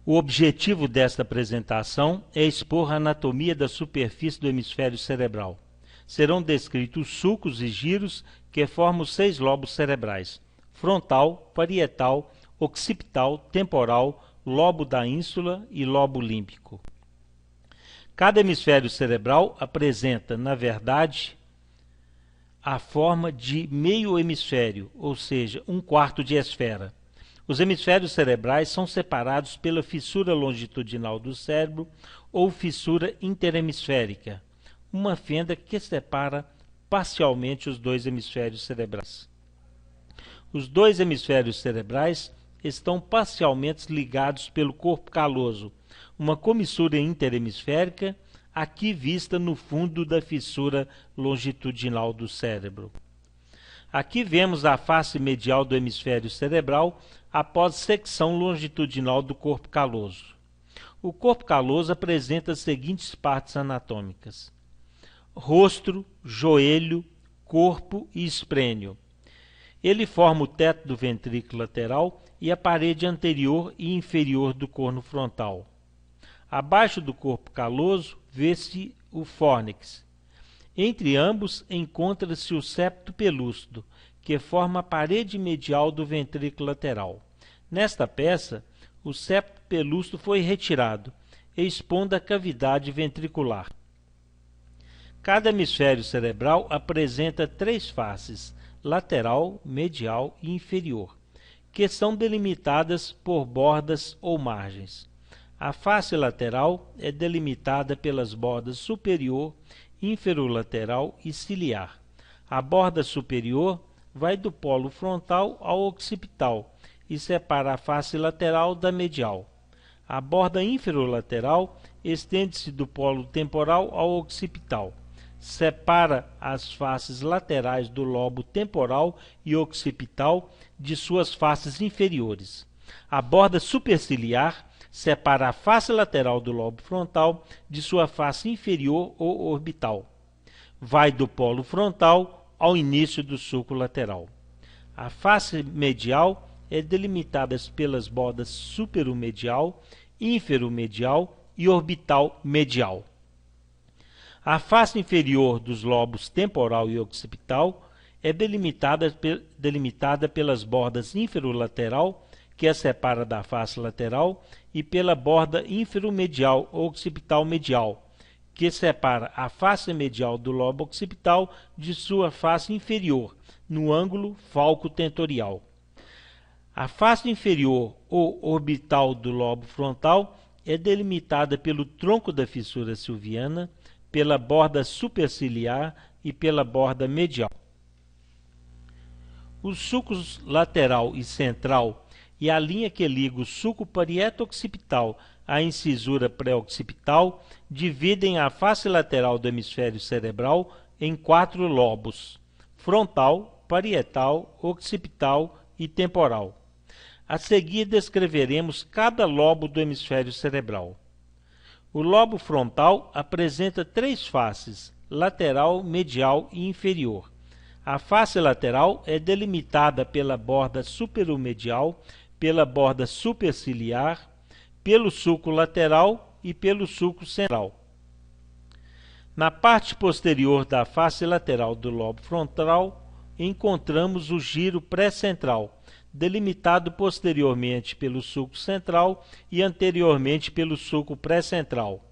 O objetivo desta apresentação é expor a anatomia da superfície do hemisfério cerebral. Serão descritos os sulcos e giros que formam os 6 lobos cerebrais: frontal, parietal, occipital, temporal, lobo da ínsula e lobo límbico. Cada hemisfério cerebral apresenta, na verdade, a forma de meio hemisfério, ou seja, 1/4 de esfera. Os hemisférios cerebrais são separados pela fissura longitudinal do cérebro ou fissura interhemisférica, uma fenda que separa parcialmente os 2 hemisférios cerebrais. Os 2 hemisférios cerebrais estão parcialmente ligados pelo corpo caloso, uma comissura interhemisférica, aqui vista no fundo da fissura longitudinal do cérebro. Aqui vemos a face medial do hemisfério cerebral após secção longitudinal do corpo caloso. O corpo caloso apresenta as seguintes partes anatômicas: rosto, joelho, corpo e esplênio. Ele forma o teto do ventrículo lateral e a parede anterior e inferior do corno frontal. Abaixo do corpo caloso vê-se o fórnix. Entre ambos encontra-se o septo pelúcido, que forma a parede medial do ventrículo lateral. Nesta peça, o septo pelúcido foi retirado, expondo a cavidade ventricular. Cada hemisfério cerebral apresenta 3 faces: lateral, medial e inferior, que são delimitadas por bordas ou margens. A face lateral é delimitada pelas bordas superior, inferolateral e ciliar. A borda superior vai do polo frontal ao occipital e separa a face lateral da medial. A borda inferolateral estende-se do polo temporal ao occipital. Separa as faces laterais do lobo temporal e occipital de suas faces inferiores. A borda superciliar separa a face lateral do lobo frontal de sua face inferior ou orbital. Vai do polo frontal ao início do sulco lateral. A face medial é delimitada pelas bordas superomedial, inferomedial e orbital medial. A face inferior dos lobos temporal e occipital é delimitada pelas bordas inferolateral, que a separa da face lateral, e pela borda inferomedial ou occipital medial, que separa a face medial do lobo occipital de sua face inferior, no ângulo falco-tentorial. A face inferior ou orbital do lobo frontal é delimitada pelo tronco da fissura silviana, pela borda superciliar e pela borda medial. Os sulcos lateral e central e a linha que liga o sulco parieto-occipital à incisura pré-occipital dividem a face lateral do hemisfério cerebral em 4 lobos: frontal, parietal, occipital e temporal. A seguir descreveremos cada lobo do hemisfério cerebral. O lobo frontal apresenta 3 faces: lateral, medial e inferior. A face lateral é delimitada pela borda superomedial, pela borda superciliar, pelo sulco lateral e pelo sulco central. Na parte posterior da face lateral do lobo frontal, encontramos o giro pré-central, delimitado posteriormente pelo sulco central e anteriormente pelo sulco pré-central.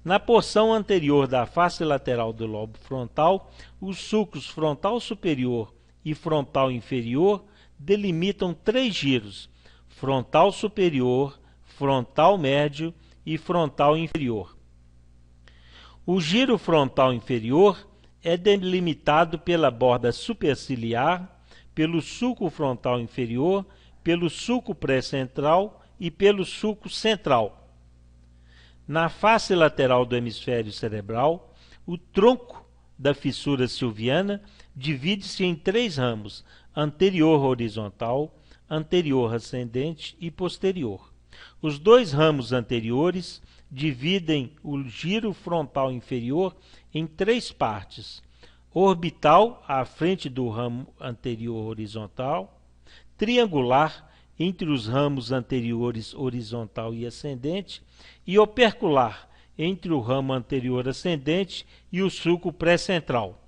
Na porção anterior da face lateral do lobo frontal, os sulcos frontal superior e frontal inferior delimitam 3 giros: frontal superior, frontal médio e frontal inferior. O giro frontal inferior é delimitado pela borda superciliar, pelo sulco frontal inferior, pelo sulco pré-central e pelo sulco central. Na face lateral do hemisfério cerebral, o tronco da fissura silviana divide-se em 3 ramos: anterior horizontal, anterior ascendente e posterior. Os 2 ramos anteriores dividem o giro frontal inferior em 3 partes: orbital, à frente do ramo anterior horizontal, triangular, entre os ramos anteriores horizontal e ascendente, e opercular entre o ramo anterior ascendente e o sulco pré-central.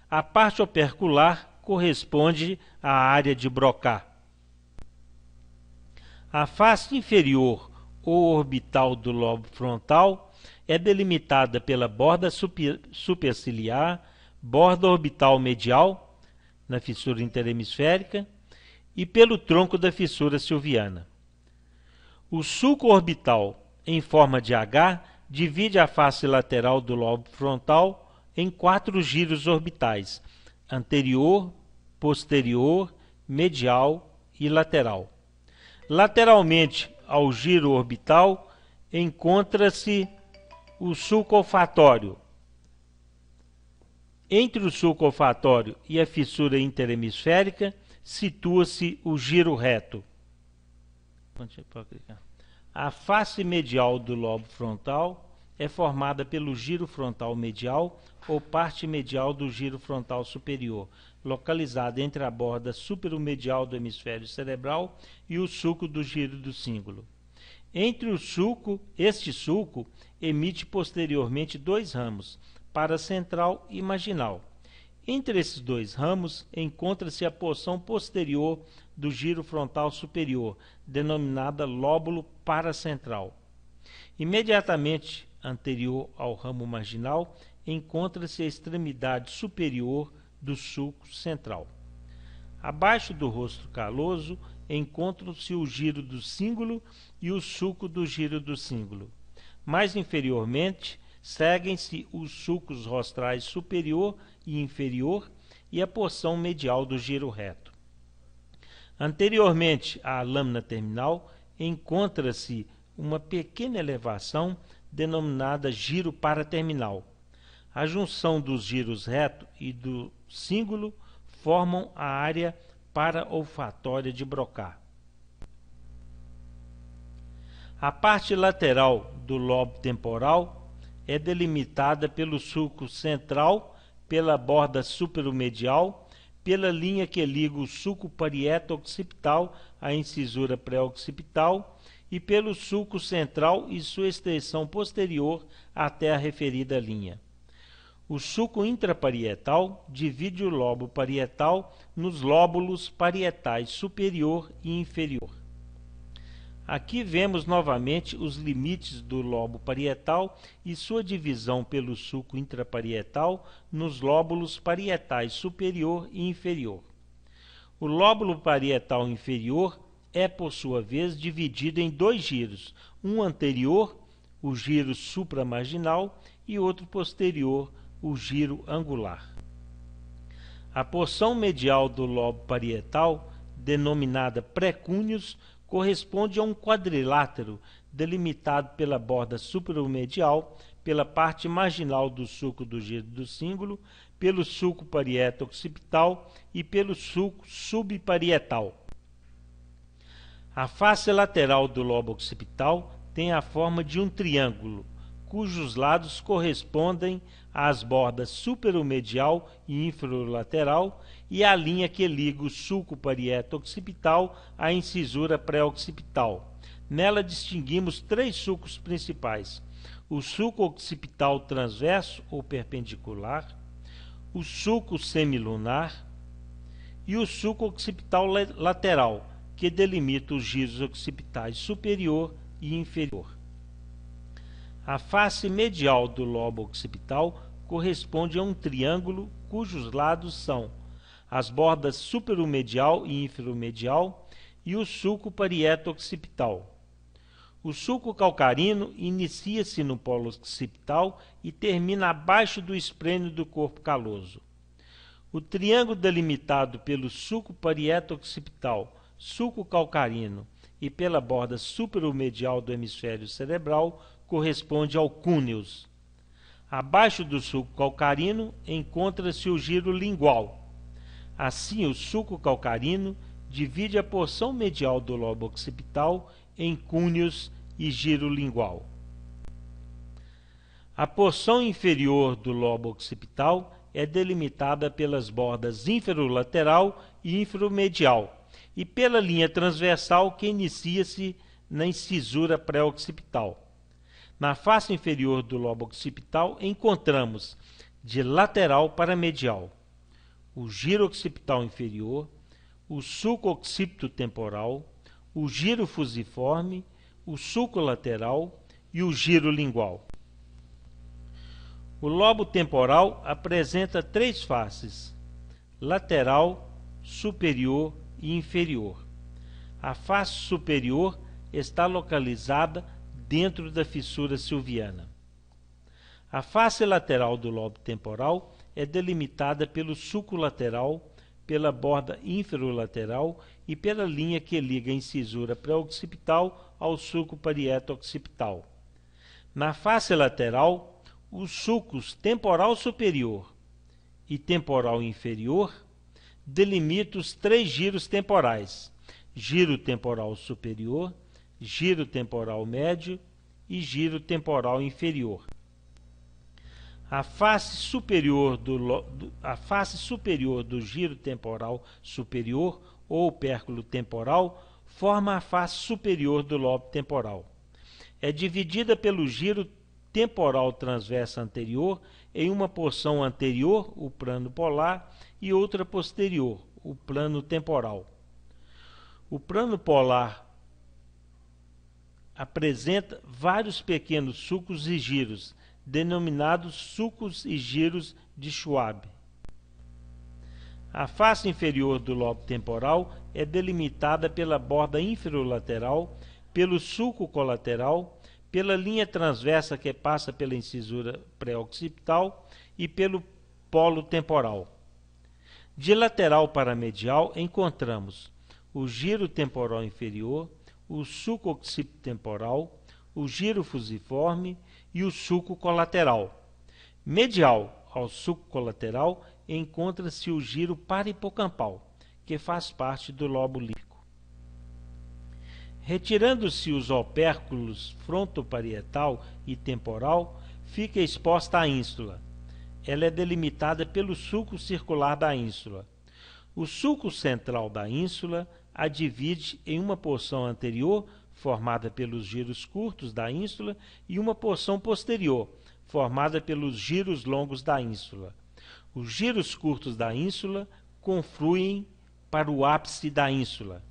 A parte opercular corresponde à área de Broca. A face inferior ou orbital do lobo frontal é delimitada pela borda superciliar, borda orbital medial, na fissura interhemisférica, e pelo tronco da fissura silviana. O sulco orbital, em forma de H, divide a face lateral do lobo frontal em 4 giros orbitais: anterior, posterior, medial e lateral. Lateralmente ao giro orbital encontra-se o sulco olfatório. Entre o sulco olfatório e a fissura interhemisférica situa-se o giro reto. A face medial do lobo frontal é formada pelo giro frontal medial ou parte medial do giro frontal superior, localizada entre a borda superomedial do hemisfério cerebral e o sulco do giro do cíngulo. Este sulco emite posteriormente 2 ramos, paracentral e marginal. Entre esses 2 ramos encontra-se a porção posterior do giro frontal superior, denominada lóbulo paracentral. Imediatamente anterior ao ramo marginal encontra-se a extremidade superior do sulco central. Abaixo do rosto caloso encontram-se o giro do cíngulo e o sulco do giro do cíngulo. Mais inferiormente seguem-se os sulcos rostrais superior e inferior e a porção medial do giro reto. Anteriormente à lâmina terminal encontra-se uma pequena elevação denominada giro paraterminal. A junção dos giros reto e do cíngulo formam a área para-olfatória de Broca. A parte lateral do lobo temporal é delimitada pelo sulco central, pela borda superomedial, pela linha que liga o sulco parieto-occipital à incisura pré-occipital e pelo sulco central e sua extensão posterior até a referida linha. O sulco intraparietal divide o lobo parietal nos lóbulos parietais superior e inferior. Aqui vemos novamente os limites do lobo parietal e sua divisão pelo sulco intraparietal nos lóbulos parietais superior e inferior. O lóbulo parietal inferior é, por sua vez, dividido em 2 giros, um anterior, o giro supramarginal, e outro posterior, o giro angular. A porção medial do lobo parietal, denominada precúneos, corresponde a um quadrilátero delimitado pela borda superomedial, pela parte marginal do sulco do giro do cíngulo, pelo sulco parieto-occipital e pelo sulco subparietal. A face lateral do lobo occipital tem a forma de um triângulo, cujos lados correspondem às bordas superomedial e infralateral e à linha que liga o sulco parieto-occipital à incisura pré-occipital. Nela distinguimos 3 sulcos principais: o sulco occipital transverso ou perpendicular, o sulco semilunar e o sulco occipital lateral, que delimita os giros occipitais superior e inferior. A face medial do lobo occipital corresponde a um triângulo cujos lados são as bordas superomedial e infromedial e o sulco parieto-occipital. O sulco calcarino inicia-se no polo occipital e termina abaixo do esprênio do corpo caloso. O triângulo delimitado pelo sulco parieto-occipital, sulco calcarino e pela borda superomedial do hemisfério cerebral corresponde ao cúneus. Abaixo do sulco calcarino encontra-se o giro lingual. Assim, o sulco calcarino divide a porção medial do lobo occipital em cúneus e giro lingual. A porção inferior do lobo occipital é delimitada pelas bordas inferolateral e infromedial e pela linha transversal que inicia-se na incisura pré-occipital. Na face inferior do lobo occipital encontramos, de lateral para medial, o giro occipital inferior, o sulco occipito-temporal, o giro fusiforme, o sulco lateral e o giro lingual. O lobo temporal apresenta três faces: lateral, superior e inferior. A face superior está localizada dentro da fissura silviana. A face lateral do lobo temporal é delimitada pelo sulco lateral, pela borda inferolateral e pela linha que liga a incisura pré-occipital ao sulco parieto-occipital. Na face lateral, os sulcos temporal superior e temporal inferior delimitam os três giros temporais: giro temporal superior, giro temporal médio e giro temporal inferior. A face superior do giro temporal superior ou opérculo temporal forma a face superior do lobo temporal. É dividida pelo giro temporal transverso anterior em uma porção anterior, o plano polar, e outra posterior, o plano temporal. O plano polar apresenta vários pequenos sulcos e giros, denominados sulcos e giros de Schwab. A face inferior do lobo temporal é delimitada pela borda inferolateral, pelo sulco colateral, pela linha transversa que passa pela incisura pré-occipital e pelo polo temporal. De lateral para medial encontramos o giro temporal inferior, o sulco occipito-temporal, o giro fusiforme e o sulco colateral. Medial ao sulco colateral encontra-se o giro parahipocampal, que faz parte do lobo límbico. Retirando-se os opérculos frontoparietal e temporal, fica exposta a ínsula. Ela é delimitada pelo sulco circular da ínsula. O sulco central da ínsula a divide em uma porção anterior, formada pelos giros curtos da ínsula, e uma porção posterior, formada pelos giros longos da ínsula. Os giros curtos da ínsula confluem para o ápice da ínsula.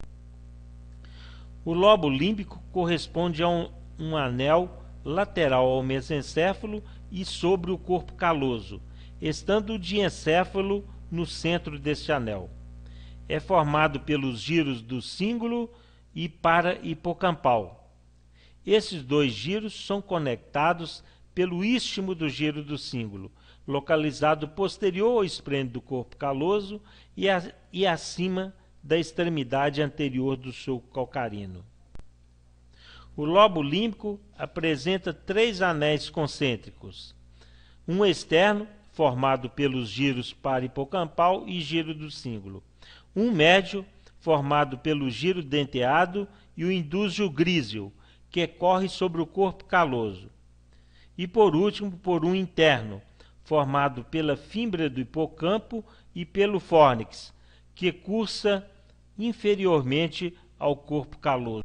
O lobo límbico corresponde a um anel lateral ao mesencéfalo e sobre o corpo caloso, estando o diencéfalo no centro deste anel. É formado pelos giros do cíngulo e parahipocampal. Esses dois giros são conectados pelo istmo do giro do cíngulo, localizado posterior ao esplêndido do corpo caloso e acima da extremidade anterior do sulco calcarino. O lobo límbico apresenta três anéis concêntricos: um externo, formado pelos giros parahipocampal e giro do cíngulo; um médio, formado pelo giro denteado e o indúsio gríseo, que corre sobre o corpo caloso; e por último, por um interno, formado pela fímbria do hipocampo e pelo fórnix, que cursa inferiormente ao corpo caloso.